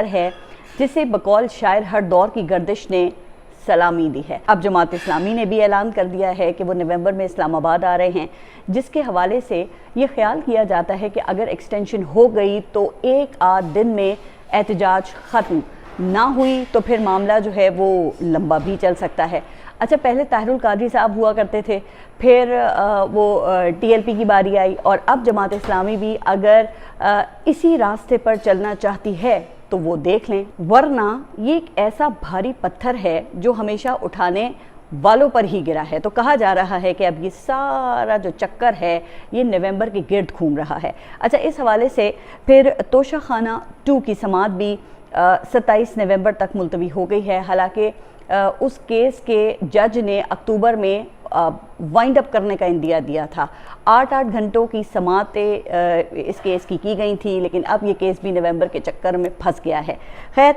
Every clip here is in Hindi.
है जिसे बकौल शायर हर दौर की गर्दिश ने सलामी दी है। अब जमात इस्लामी ने भी ऐलान कर दिया है कि वो नवंबर में इस्लामाबाद आ रहे हैं, जिसके हवाले से ये ख्याल किया जाता है कि अगर एक्सटेंशन हो गई तो एक आध दिन में एहतजाज ख़त्म ना हुई तो फिर मामला जो है वो लंबा भी चल सकता है। अच्छा, पहले ताहिरुल कादरी साहब हुआ करते थे, फिर वो टीएलपी की बारी आई और अब जमात इस्लामी भी अगर इसी रास्ते पर चलना चाहती है तो वो देख लें, वरना ये एक ऐसा भारी पत्थर है जो हमेशा उठाने वालों पर ही गिरा है। तो कहा जा रहा है कि अब ये सारा जो चक्कर है ये नवंबर के गिर्द घूम रहा है। अच्छा, इस हवाले से फिर तोशाखाना 2 की समाअत भी 27 नवंबर तक मुलतवी हो गई है। हालांकि उस केस के जज ने अक्टूबर में वाइंड अप करने का इंदिया दिया था। 8-8 घंटों की समाअतें इस केस की गई थी, लेकिन अब ये केस भी नवंबर के चक्कर में फंस गया है। खैर,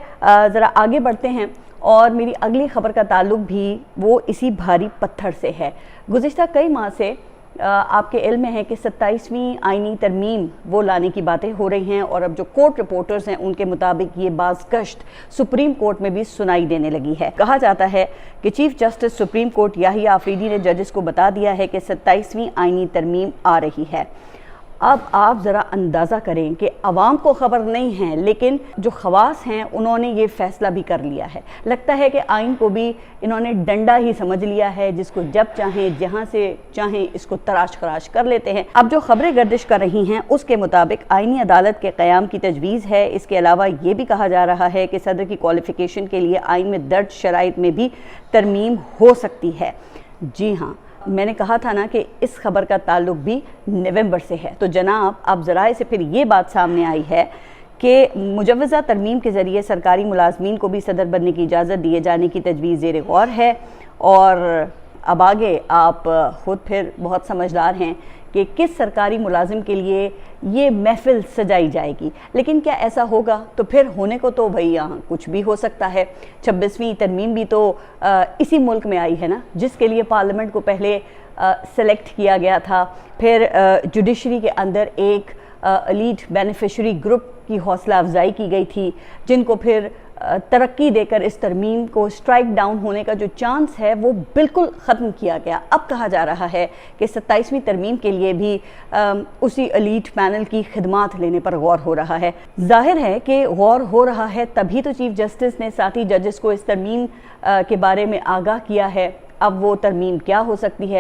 ज़रा आगे बढ़ते हैं और मेरी अगली ख़बर का ताल्लुक भी वो इसी भारी पत्थर से है। गुज़िश्ता कई माह से आपके इल्म में है कि 27वीं आईनी तरमीम वो लाने की बातें हो रही हैं और अब जो कोर्ट रिपोर्टर्स हैं उनके मुताबिक ये बाज़गश्त सुप्रीम कोर्ट में भी सुनाई देने लगी है। कहा जाता है कि chief justice supreme court Yahya Afridi ने जजेस को बता दिया है कि 27वीं आईनी तरमीम आ रही है। अब आप ज़रा अंदाज़ा करें कि अवाम को ख़बर नहीं है, लेकिन जो खवास हैं उन्होंने ये फ़ैसला भी कर लिया है। लगता है कि आइन को भी इन्होंने डंडा ही समझ लिया है, जिसको जब चाहें जहां से चाहें इसको तराश खराश कर लेते हैं। अब जो ख़बरें गर्दिश कर रही हैं उसके मुताबिक आइनी अदालत के क़याम की तजवीज़ है। इसके अलावा ये भी कहा जा रहा है कि सदर की क्वालिफ़िकेशन के लिए आइन में दर्ज शराइत में भी तरमीम हो सकती है। जी हाँ, मैंने कहा था ना कि इस खबर का ताल्लुक भी नवंबर से है। तो जनाब, अब ज़राए से फिर ये बात सामने आई है कि मुजव्वज़ा तरमीम के ज़रिए सरकारी मुलाजमीन को भी सदर बनने की इजाज़त दिए जाने की तजवीज़ ज़ेर गौर है। और अब आगे आप ख़ुद फिर बहुत समझदार हैं कि किस सरकारी मुलाजिम के लिए ये महफिल सजाई जाएगी। लेकिन क्या ऐसा होगा? तो फिर होने को तो भाई यहाँ कुछ भी हो सकता है। 26वीं तरमीम भी तो इसी मुल्क में आई है ना, जिसके लिए पार्लियामेंट को पहले सेलेक्ट किया गया था। फिर जुडिशरी के अंदर एक एलीट बेनिफिशरी ग्रुप की हौसला अफजाई की गई थी, जिनको फिर तरक्की देकर इस तरमीम को स्ट्राइक डाउन होने का जो चांस है वो बिल्कुल ख़त्म किया गया। अब कहा जा रहा है कि 27वीं तरमीम के लिए भी उसी एलीट पैनल की खिदमात लेने पर गौर हो रहा है। जाहिर है कि गौर हो रहा है तभी तो चीफ जस्टिस ने साथी जजेस को इस तरमीम के बारे में आगाह किया है। अब वो तरमीम क्या हो सकती है?